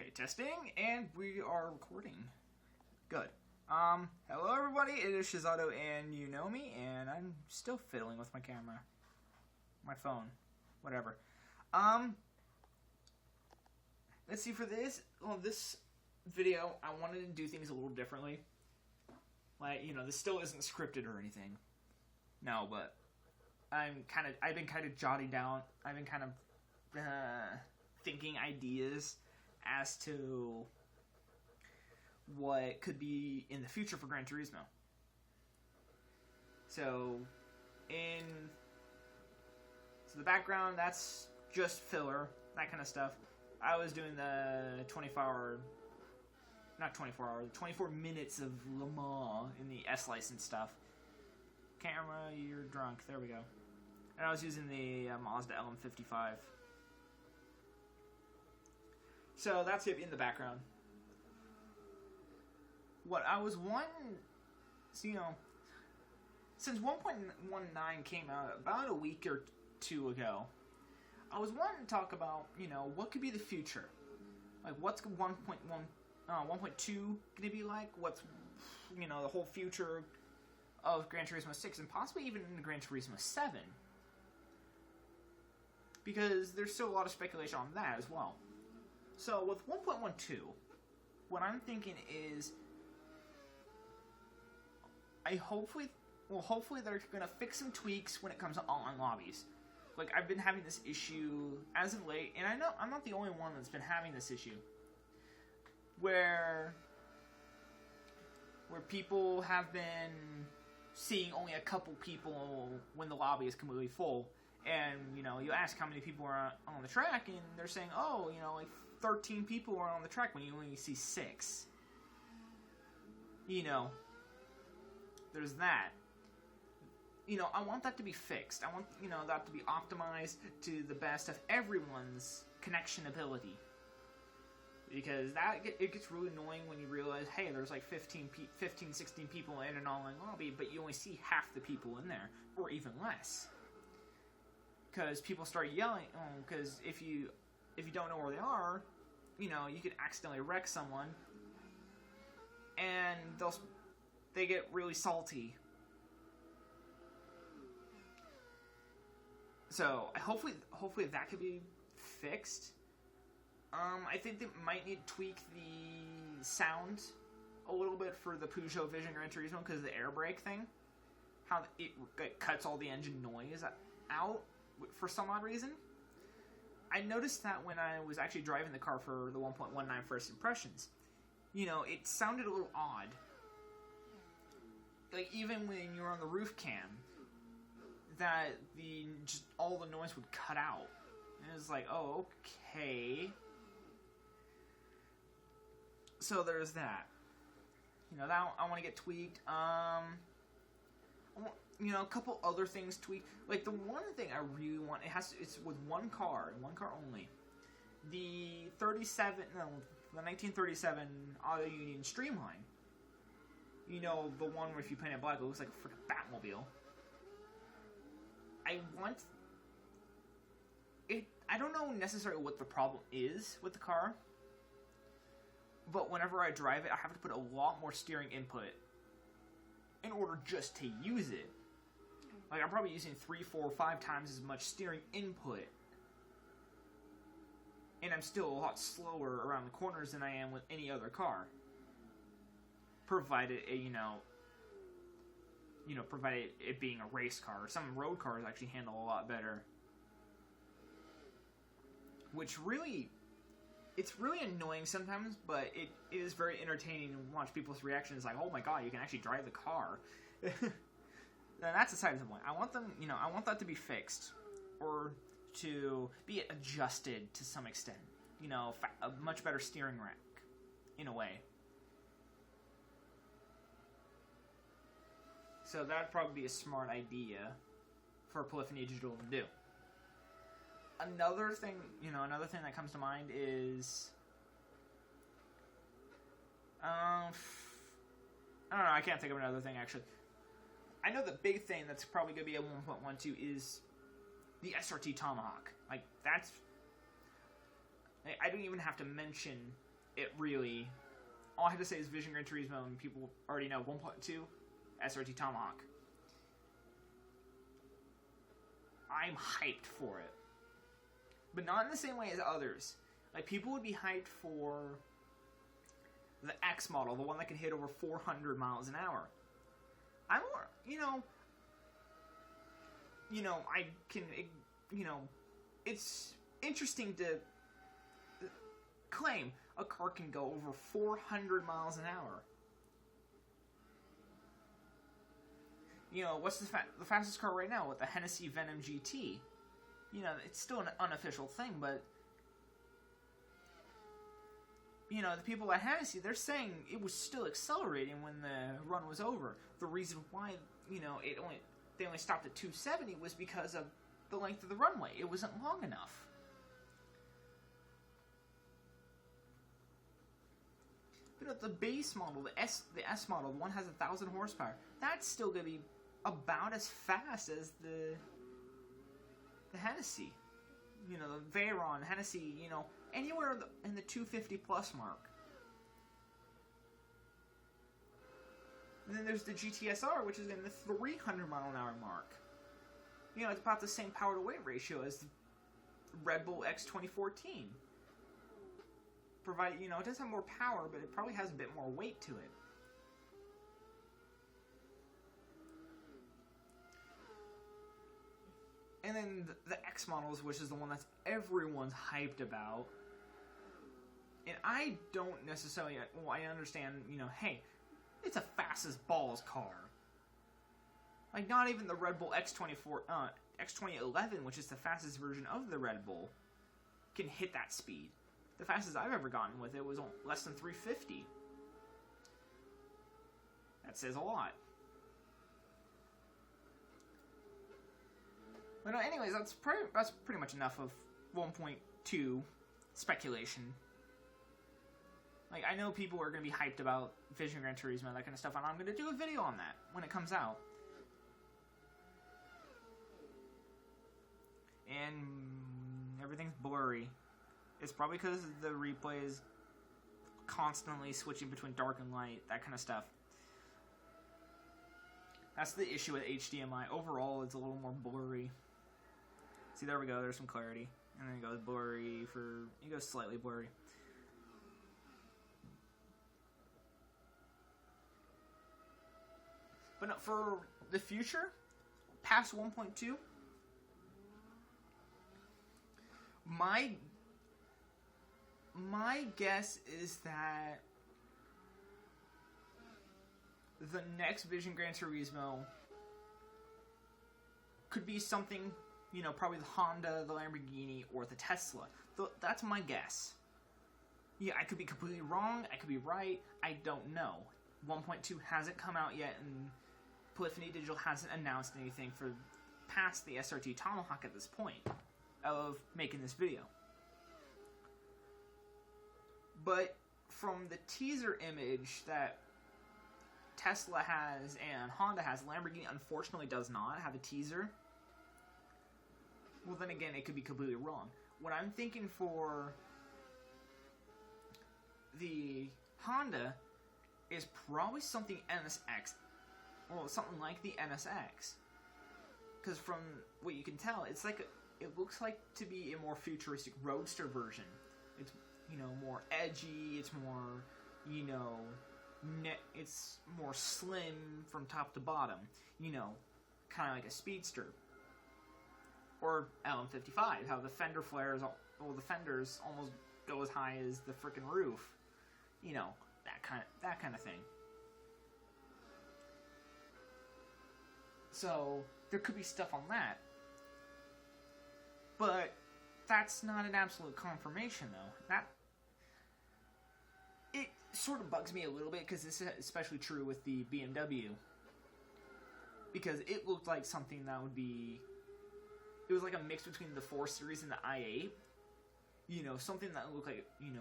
Okay, testing, and we are recording. Good. Hello everybody, it is Shizato, and you know me, and I'm still fiddling with my camera. My phone. Whatever. Let's see, for this video, I wanted to do things a little differently. Like, this still isn't scripted or anything. No, but I've been kind of jotting down, I've been kind of, thinking ideas as to what could be in the future for Gran Turismo. So the background, that's just filler, that kind of stuff. I was doing the 24 minutes of Le Mans in the S license stuff. Camera, you're drunk. There we go. And I was using the Mazda LM55. So that's it in the background. What I was wanting, since 1.19 came out about a week or two ago, I was wanting to talk about, what could be the future. Like, what's 1.2 going to be like? What's, the whole future of Gran Turismo 6 and possibly even in Gran Turismo 7. Because there's still a lot of speculation on that as well. So with 1.12, what I'm thinking is, hopefully they're going to fix some tweaks when it comes to online lobbies. Like, I've been having this issue as of late, and I know I'm not the only one that's been having this issue, where people have been seeing only a couple people when the lobby is completely full. And, you ask how many people are on the track, and they're saying, like 13 people are on the track when you only see 6. There's that. I want that to be fixed. I want, that to be optimized to the best of everyone's connection ability. Because it gets really annoying when you realize, hey, there's like 15, 16 people in an online lobby, but you only see half the people in there, or even less. Because people start yelling, because if you don't know where they are, you could accidentally wreck someone, and they get really salty. So hopefully that could be fixed. I think they might need to tweak the sound a little bit for the Peugeot Vision Gran Turismo because of the air brake thing. How it cuts all the engine noise out for some odd reason. I noticed that when I was actually driving the car for the 1.19 first impressions. It sounded a little odd. Like, even when you were on the roof cam, that all the noise would cut out. And it was like, oh, okay. So there's that. That I want to get tweaked. A couple other things tweaked. Like, the one thing I really want, it's with one car only. The 1937 Auto Union Streamline. The one where if you paint it black, it looks like a freaking Batmobile. I don't know necessarily what the problem is with the car, but whenever I drive it, I have to put a lot more steering input in order just to use it. Like, I'm probably using 3, 4, 5 times as much steering input, and I'm still a lot slower around the corners than I am with any other car. Provided provided it being a race car. Some road cars actually handle a lot better. Which it's really annoying sometimes, but it is very entertaining to watch people's reactions. Like, oh my god, you can actually drive the car. That's the side of the point. I want that to be fixed, or to be adjusted to some extent. A much better steering rack, in a way. So that'd probably be a smart idea for Polyphony Digital to do. Another thing that comes to mind is, I don't know, I can't think of another thing, actually. I know the big thing that's probably going to be a 1.12 is the SRT Tomahawk. Like, I don't even have to mention it really... All I have to say is Vision Gran Turismo, and people already know 1.2, SRT Tomahawk. I'm hyped for it. But not in the same way as others. Like, people would be hyped for the X model, the one that can hit over 400 miles an hour. I'm more, I can, it's interesting to claim a car can go over 400 miles an hour. What's the fastest car right now with the Hennessy Venom GT? It's still an unofficial thing, but the people at Hennessy, they're saying it was still accelerating when the run was over. The reason why, they only stopped at 270 was because of the length of the runway. It wasn't long enough. But the base model, the S model, the one has 1,000 horsepower. That's still going to be about as fast as the Hennessy. The Veyron, Hennessy, anywhere in the 250 plus mark. And then there's the GTSR, which is in the 300 mile an hour mark. It's about the same power to weight ratio as the Red Bull X 2014. Provided, it does have more power, but it probably has a bit more weight to it. And then the X models, which is the one that's everyone's hyped about. And I don't necessarily, I understand, hey, it's a fast as balls car. Like, not even the Red Bull X2011, which is the fastest version of the Red Bull, can hit that speed. The fastest I've ever gotten with it was less than 350. That says a lot. But anyways, that's pretty much enough of 1.2 speculation. Like, I know people are going to be hyped about Vision Gran Turismo, that kind of stuff, and I'm going to do a video on that when it comes out. And everything's blurry. It's probably because the replay is constantly switching between dark and light, that kind of stuff. That's the issue with HDMI. Overall, it's a little more blurry. See, there we go. There's some clarity. And then it goes blurry it goes slightly blurry. But no, for the future, past 1.2, my guess is that the next Vision Gran Turismo could be something, probably the Honda, the Lamborghini, or the Tesla. That's my guess. Yeah, I could be completely wrong, I could be right, I don't know. 1.2 hasn't come out yet, and Polyphony Digital hasn't announced anything for past the SRT Tomahawk at this point of making this video. But from the teaser image that Tesla has and Honda has, Lamborghini unfortunately does not have a teaser. Well, then again, it could be completely wrong. What I'm thinking for the Honda is probably something NSX. Well, something like the NSX. Because from what you can tell, it looks like to be a more futuristic roadster version. It's, more edgy, it's more, it's more slim from top to bottom. Kind of like a speedster. Or LM55, how the fender flares, the fenders almost go as high as the frickin' roof. That kind of thing. So, there could be stuff on that. But that's not an absolute confirmation, though. It sort of bugs me a little bit, because this is especially true with the BMW. Because it looked like something that would be... It was like a mix between the 4 Series and the i8. Something that looked like, an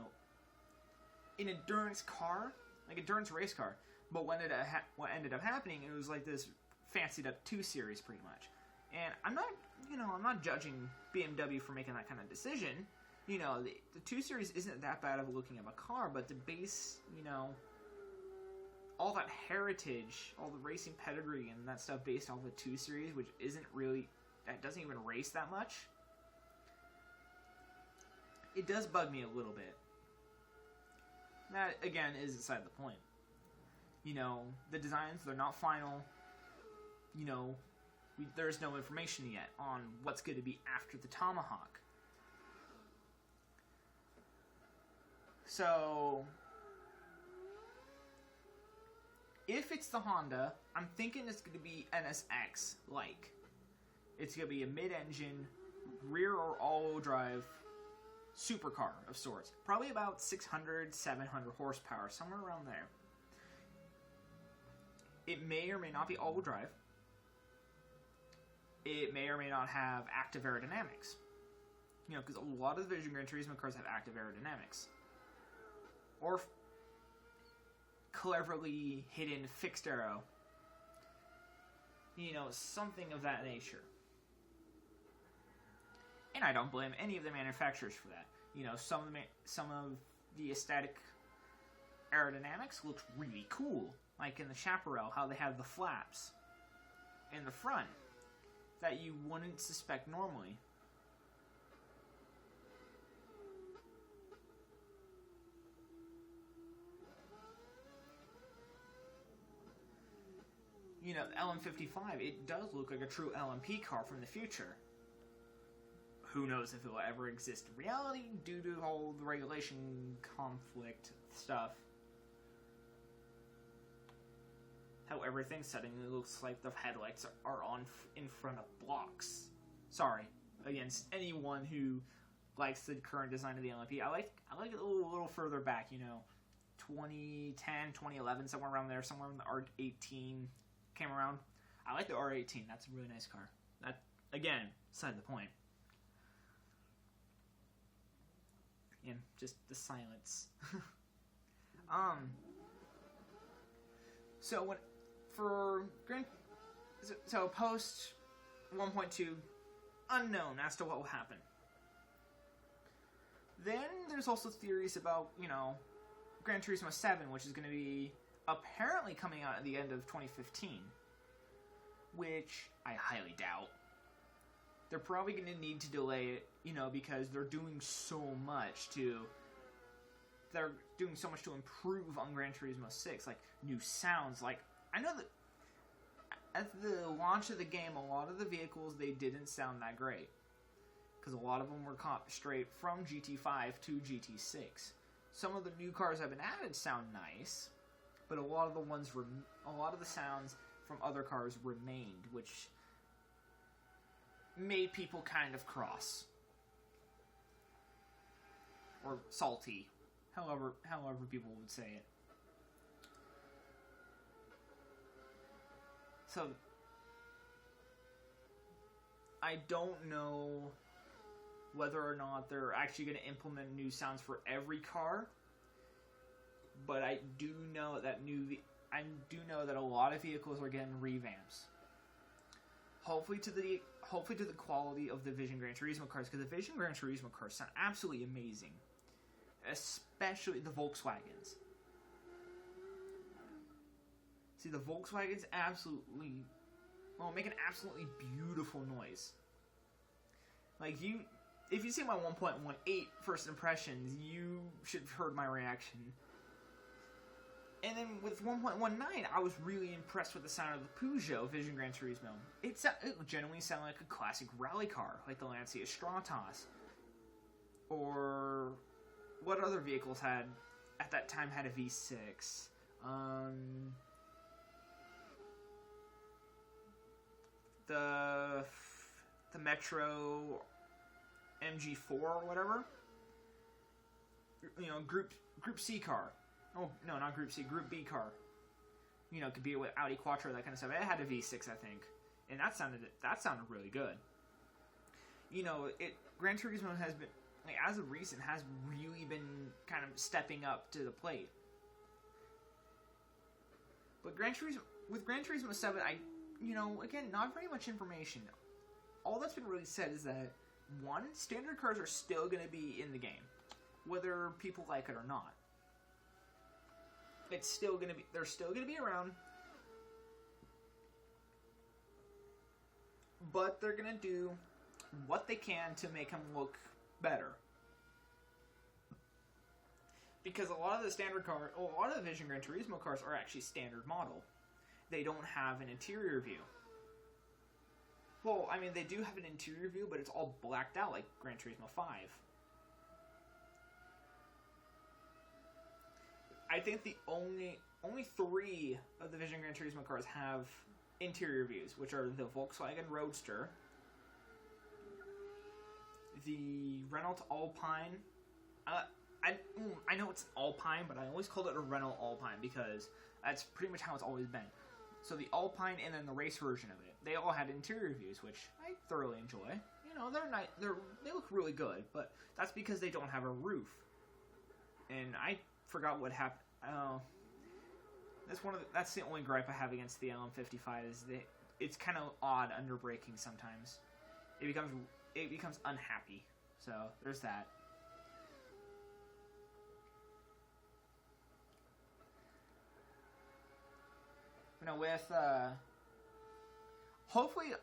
endurance car, like endurance race car. But what ended up happening, it was like this fancied up 2 Series pretty much. And I'm not judging BMW for making that kind of decision. you know, the 2 Series isn't that bad of a looking of a car, but the base, you know, all that heritage, all the racing pedigree and that stuff based off the 2 Series, which isn't really, that doesn't even race that much, it does bug me a little bit. That, again, is beside the point. You know, the designs, they're not final. You know, there's no information yet on what's going to be after the Tomahawk. So, if it's the Honda, I'm thinking it's going to be NSX-like. It's going to be a mid-engine, rear or all-wheel drive supercar of sorts. Probably about 600, 700 horsepower, somewhere around there. It may or may not be all-wheel drive. It may or may not have active aerodynamics. You know, because a lot of the Vision Gran Turismo cars have active aerodynamics. Or cleverly hidden fixed aero. You know, something of that nature. And I don't blame any of the manufacturers for that. You know, some of the aesthetic aerodynamics looks really cool. Like in the Chaparral, how they have the flaps in the front that you wouldn't suspect normally. You know, the LM55, it does look like a true LMP car from the future. Who knows if it will ever exist in reality due to all the regulation conflict stuff. How everything suddenly looks like the headlights are on in front of blocks. Sorry, against anyone who likes the current design of the LMP. I like it a little further back, you know, 2010, 2011, somewhere around there, somewhere when the R18 came around. I like the R18. That's a really nice car. That, again, beside the point. And just the silence. So when for so post 1.2, unknown as to what will happen. Then there's also theories about, you know, Gran Turismo 7, which is going to be apparently coming out at the end of 2015, which I highly doubt. They're probably going to need to delay it, you know, because they're doing so much to improve on Gran Turismo 6, like new sounds. Like, I know that at the launch of the game, a lot of the vehicles, they didn't sound that great, because a lot of them were copied straight from GT5 to GT6. Some of the new cars that have been added sound nice, but a lot of the sounds from other cars remained, which made people kind of cross or salty, however people would say it. So I don't know whether or not they're actually going to implement new sounds for every car, but I do know that a lot of vehicles are getting revamps. Hopefully to the quality of the Vision Gran Turismo cars, because the Vision Gran Turismo cars sound absolutely amazing, especially the Volkswagens. See, the Volkswagens make an absolutely beautiful noise. Like, if you see my 1.18 first impressions, you should have heard my reaction. And then with 1.19, I was really impressed with the sound of the Peugeot Vision Gran Turismo. It genuinely sounded like a classic rally car, like the Lancia Stratos. Or what other vehicles had at that time had a V6? The Metro MG4 or whatever. You know, Group C car. Oh, no, not Group C, Group B car. You know, could be with Audi Quattro, that kind of stuff. It had a V6, I think. And that sounded really good. You know, Gran Turismo has been, like, as of recent, has really been kind of stepping up to the plate. But with Gran Turismo 7, again, not very much information. All that's been really said is that, one, standard cars are still going to be in the game, whether people like it or not. It's still going to be, they're still going to be around, but they're going to do what they can to make them look better. Because a lot of the standard car, a lot of the Vision Gran Turismo cars are actually standard model. They don't have an interior view. Well, I mean, they do have an interior view, but it's all blacked out like Gran Turismo 5. I think the only 3 of the Vision Gran Turismo cars have interior views, which are the Volkswagen Roadster, the Renault Alpine. I know it's Alpine, but I always called it a Renault Alpine because that's pretty much how it's always been. So the Alpine and then the race version of it, they all had interior views, which I thoroughly enjoy. You know, they look really good, but that's because they don't have a roof. And I forgot what happened. That's the only gripe I have against the LM55 is that it's kind of odd under braking sometimes. It becomes unhappy. So there's that. You know, with hopefully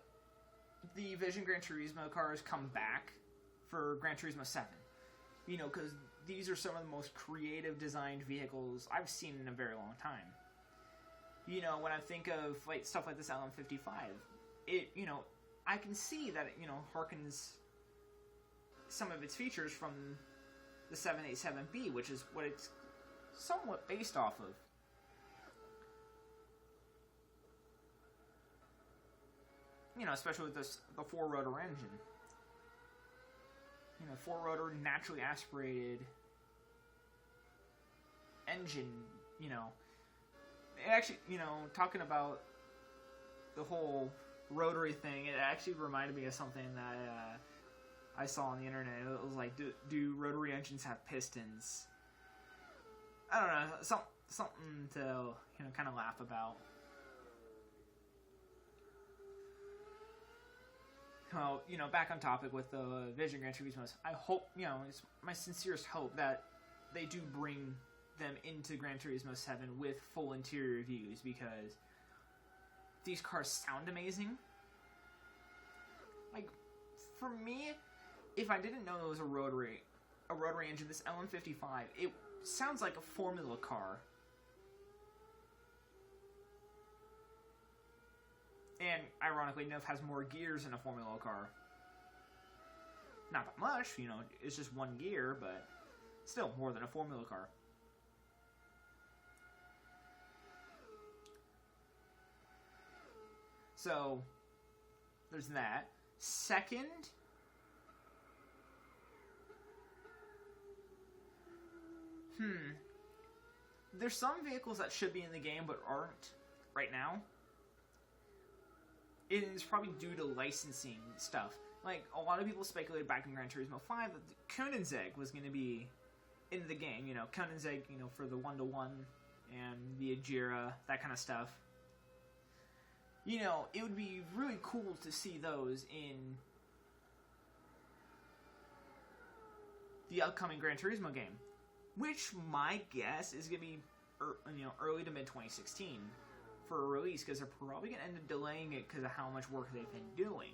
the Vision Gran Turismo cars come back for Gran Turismo 7. You know, because these are some of the most creative designed vehicles I've seen in a very long time. You know, when I think of like stuff like this LM55, I can see that it, harkens some of its features from the 787B, which is what it's somewhat based off of. You know, especially with the 4-rotor engine. You know, 4-rotor, naturally aspirated engine, you know. It actually, talking about the whole rotary thing, it actually reminded me of something that I saw on the internet. It was like, do rotary engines have pistons? I don't know, something to, kind of laugh about. Well, back on topic with the Vision Gran Turismos, I hope, it's my sincerest hope that they do bring them into Gran Turismo 7 with full interior views, because these cars sound amazing. Like, for me, if I didn't know it was a rotary engine, this LM55, it sounds like a Formula car. And, ironically enough, has more gears than a Formula car. Not that much, it's just one gear, but still more than a Formula car. So, there's that. Second, there's some vehicles that should be in the game but aren't right now. It is probably due to licensing stuff. Like, a lot of people speculated back in Gran Turismo 5 that the Koenigsegg was going to be in the game. Koenigsegg, for the 1-to-1 and the Ajira, that kind of stuff. It would be really cool to see those in the upcoming Gran Turismo game. Which, my guess, is going to be, early to mid-2016. For a release, because they're probably going to end up delaying it because of how much work they've been doing.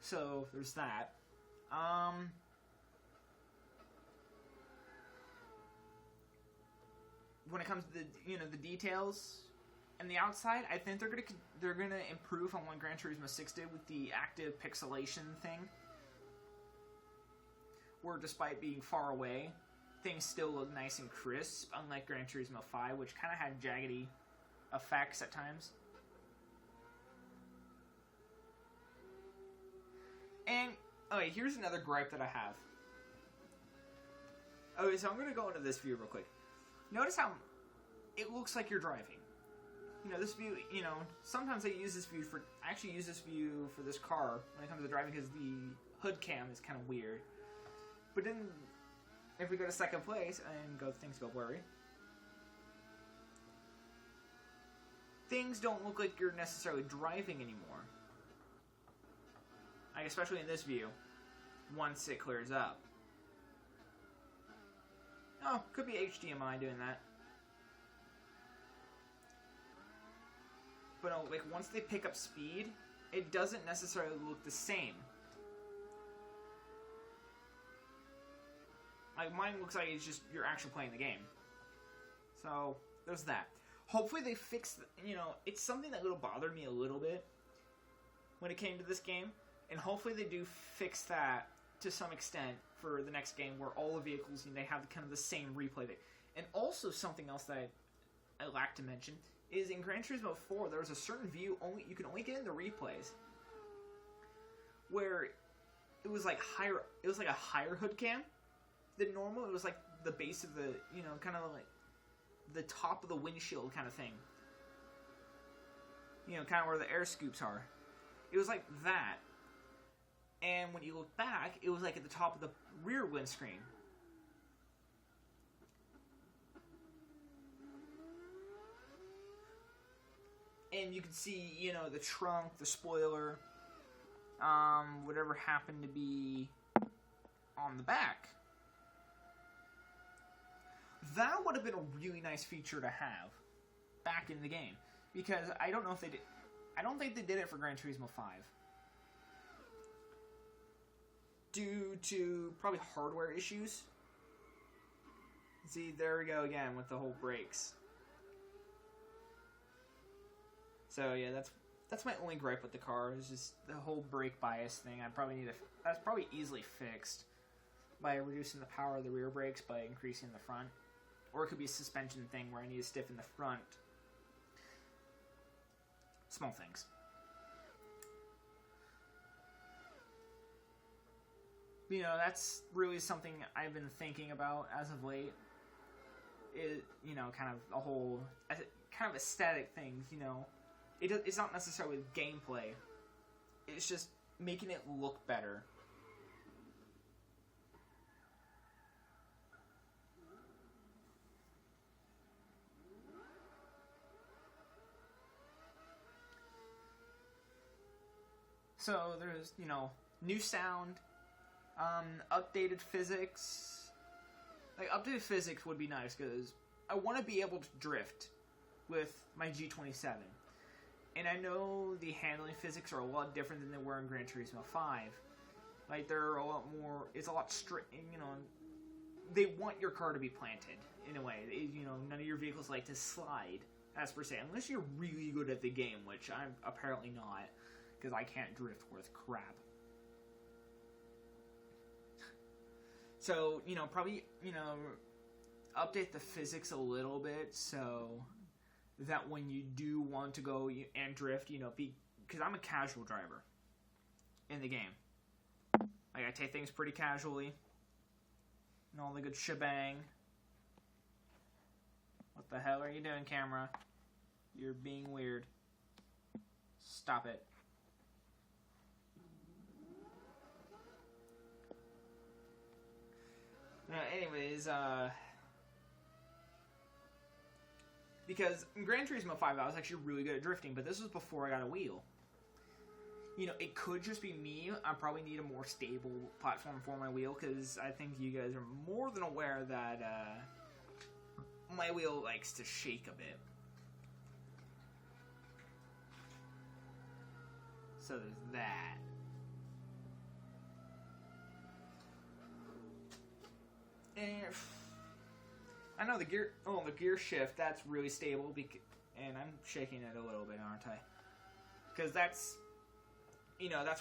So, there's that. When it comes to the details and the outside, I think they're gonna improve on what Gran Turismo 6 did with the active pixelation thing, where despite being far away, things still look nice and crisp, unlike Gran Turismo 5, which kind of had jaggedy effects at times. And, okay, here's another gripe that I have. Okay, so I'm gonna go into this view real quick. Notice how it looks like you're driving. This view, sometimes I use this view I actually use this view for this car when it comes to driving because the hood cam is kind of weird. But then, if we go to second place and things go blurry, things don't look like you're necessarily driving anymore. Like, especially in this view, once it clears up. Oh, could be HDMI doing that. But no, like, once they pick up speed, it doesn't necessarily look the same. Like, mine looks like it's just, you're actually playing the game. So, there's that. Hopefully they fix, it's something that will bother me a little bit when it came to this game. And hopefully they do fix that to some extent for the next game, where all the vehicles, they have kind of the same replay. And also something else that I lack to mention is in Gran Turismo 4, there was a certain view you can only get in the replays, where it was like higher. It was like a higher hood cam than normal. It was like the base of the, kind of like the top of the windshield kind of thing. Kind of where the air scoops are. It was like that. And when you look back, it was like at the top of the rear windscreen. And you can see, the trunk, the spoiler, whatever happened to be on the back. That would have been a really nice feature to have back in the game, because I don't know if they did. I don't think they did it for Gran Turismo 5. Due to probably hardware issues. See, there we go again with the whole brakes. So yeah, that's my only gripe with the car, is just the whole brake bias thing. That's probably easily fixed by reducing the power of the rear brakes by increasing the front. Or it could be a suspension thing where I need to stiffen the front. Small things. That's really something I've been thinking about as of late. Kind of a whole, kind of aesthetic things, It's not necessarily gameplay. It's just making it look better. So there's, new sound, updated physics. Like, updated physics would be nice, because I want to be able to drift with my G27. And I know the handling physics are a lot different than they were in Gran Turismo 5. Like, they're a lot more, it's a lot strict, they want your car to be planted, in a way. None of your vehicles like to slide, as per se, unless you're really good at the game, which I'm apparently not, because I can't drift worth crap. So, probably, update the physics a little bit, so that when you do want to go and drift, because I'm a casual driver in the game. Like, I take things pretty casually, and all the good shebang. What the hell are you doing, camera? You're being weird. Stop it. Anyways, because in Gran Turismo 5, I was actually really good at drifting, but this was before I got a wheel. It could just be me. I probably need a more stable platform for my wheel, because I think you guys are more than aware that my wheel likes to shake a bit. So there's that. And I know the gear shift, that's really stable, and I'm shaking it a little bit, aren't I? Because that's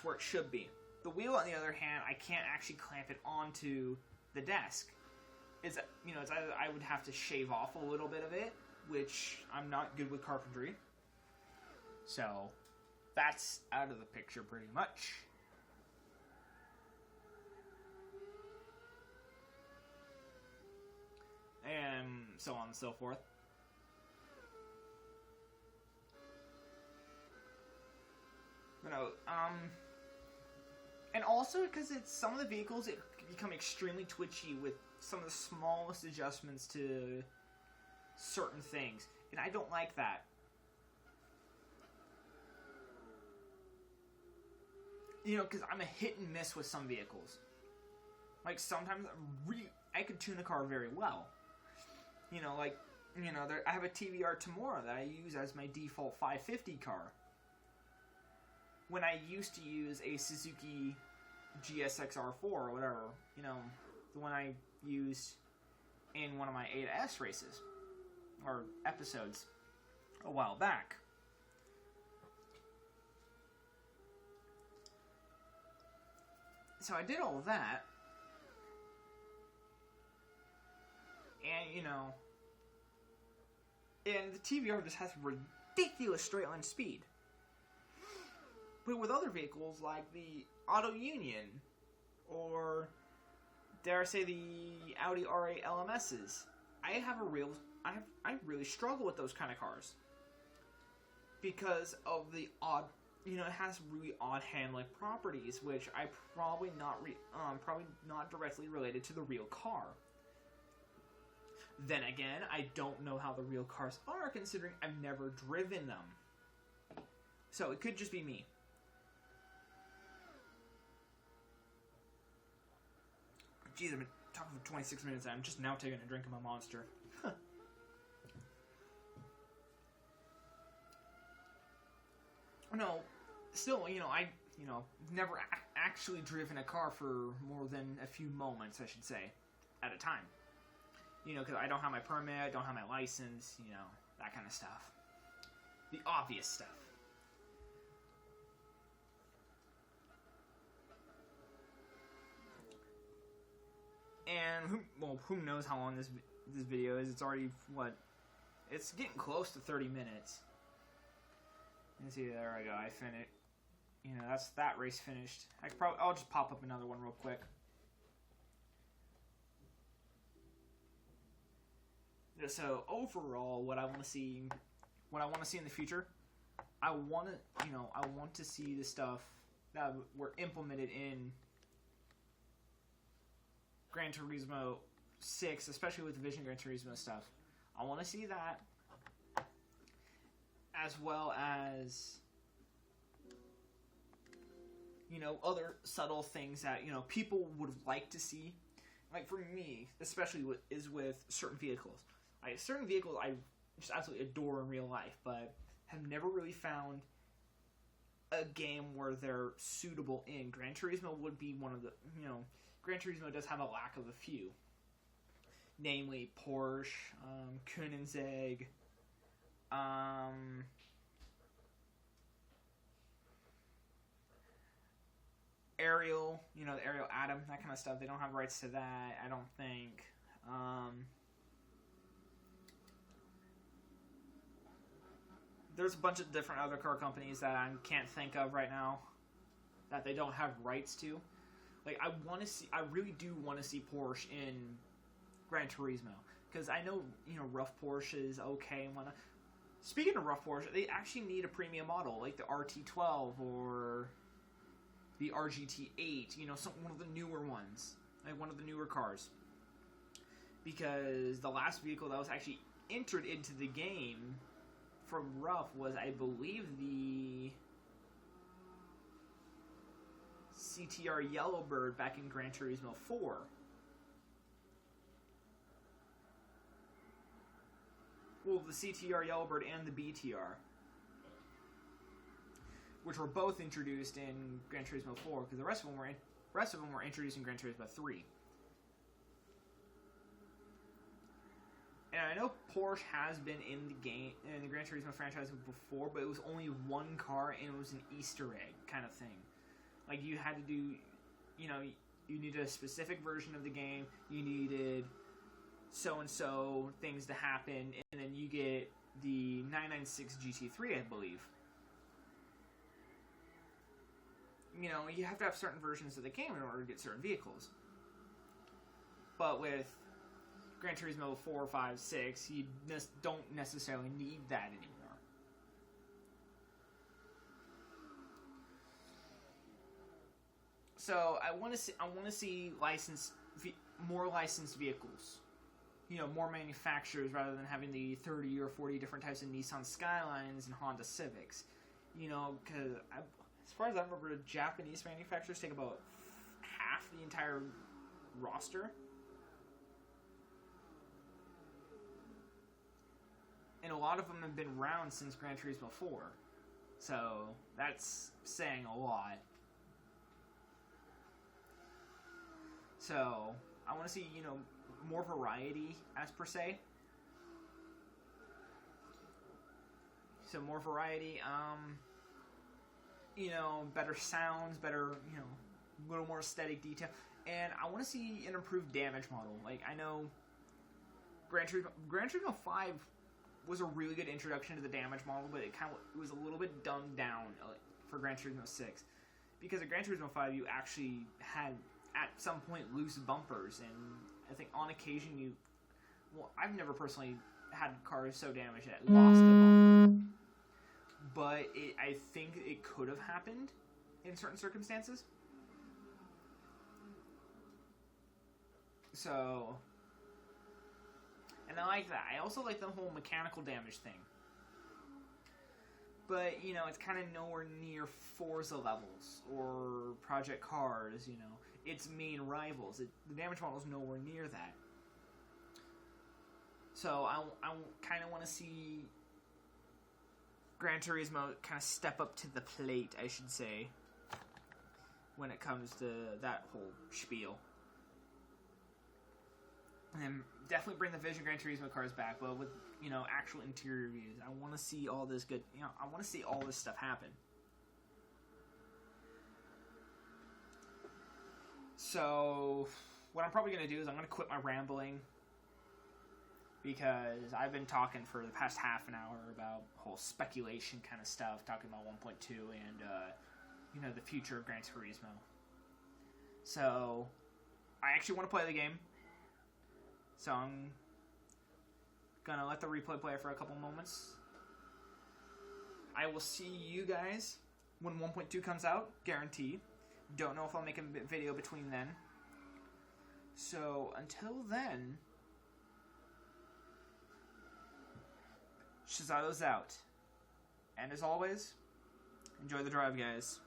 where it should be. The wheel, on the other hand, I can't actually clamp it onto the desk. It's I would have to shave off a little bit of it, which I'm not good with carpentry. So that's out of the picture pretty much. And so on and so forth. And also because some of the vehicles become extremely twitchy with some of the smallest adjustments to certain things, and I don't like that. because I'm a hit and miss with some vehicles. Like, sometimes I could tune a car very well. I have a TVR Tamora that I use as my default 550 car. When I used to use a Suzuki GSX-R4 or whatever, the one I used in one of my A/S races or episodes a while back. So I did all of that, and and the TVR just has ridiculous straight line speed. But with other vehicles like the Auto Union, or dare I say the Audi R8 LMSs, I really struggle with those kind of cars because of the odd, it has really odd handling properties, which I probably not directly related to the real car. Then again, I don't know how the real cars are, considering I've never driven them. So it could just be me. Jeez, I've been talking for 26 minutes and I'm just now taking a drink of my Monster. No, still, I never actually driven a car for more than a few moments, I should say, at a time. Because I don't have my permit, I don't have my license, that kind of stuff. The obvious stuff. And who knows how long this video is? It's already it's getting close to 30 minutes. You see, there I go. I finished. That's that race finished. I'll just pop up another one real quick. So overall, what I want to see in the future, I want to see the stuff that were implemented in Gran Turismo 6, especially with the Vision Gran Turismo stuff. I want to see that, as well as other subtle things that people would like to see. Like for me, especially with certain vehicles. Certain vehicles I just absolutely adore in real life, but have never really found a game where they're suitable in. Gran Turismo would be one of the, Gran Turismo does have a lack of a few. Namely Porsche, Koenigsegg, Ariel, the Ariel Atom, that kind of stuff. They don't have rights to that, I don't think. There's a bunch of different other car companies that I can't think of right now that they don't have rights to. Like, I really do want to see Porsche in Gran Turismo, because I know, rough Porsche is okay and whatnot. Speaking of rough Porsche, they actually need a premium model, like the RT12 or the RGT8, one of the newer ones, like one of the newer cars. Because the last vehicle that was actually entered into the game from rough was, I believe, the CTR Yellowbird back in Gran Turismo 4. Well, the CTR Yellowbird and the BTR, which were both introduced in Gran Turismo 4, because the rest of them were introduced in Gran Turismo 3. And I know Porsche has been in the game, in the Gran Turismo franchise before, but it was only one car, and it was an Easter egg kind of thing. Like, you had to do, you needed a specific version of the game, you needed so-and-so things to happen, and then you get the 996 GT3, I believe. You have to have certain versions of the game in order to get certain vehicles. But with Gran Turismo 4, 5, 6, you don't necessarily need that anymore. So I want to see more licensed vehicles. More manufacturers rather than having the 30 or 40 different types of Nissan Skylines and Honda Civics. Because as far as I remember, Japanese manufacturers take about half the entire roster. And a lot of them have been around since Gran Turismo 4. So, that's saying a lot. So, I want to see, you know, more variety, as per se. So, more variety, you know, better sounds, better, you know, a little more aesthetic detail. And I want to see an improved damage model. Like, I know Gran Turismo 5 was a really good introduction to the damage model, but it was a little bit dumbed down for Gran Turismo 6. Because at Gran Turismo 5, you actually had, at some point, loose bumpers, and I think on occasion well, I've never personally had cars so damaged that lost a bumper. But I think it could have happened in certain circumstances. So, and I like that. I also like the whole mechanical damage thing. But, you know, it's kind of nowhere near Forza levels or Project Cars, you know. Its main rivals. The damage model is nowhere near that. So, I kind of want to see Gran Turismo kind of step up to the plate, I should say, when it comes to that whole spiel. And then definitely bring the Vision Gran Turismo cars back, but with, you know, actual interior views. I want to see all this good, you know, I want to see all this stuff happen. So, what I'm probably going to do is I'm going to quit my rambling, because I've been talking for the past half an hour about whole speculation kind of stuff, talking about 1.2 and, you know, the future of Gran Turismo. So, I actually want to play the game. So, I'm going to let the replay play for a couple moments. I will see you guys when 1.2 comes out, guaranteed. Don't know if I'll make a video between then. So, until then, Shazato's out. And as always, enjoy the drive, guys.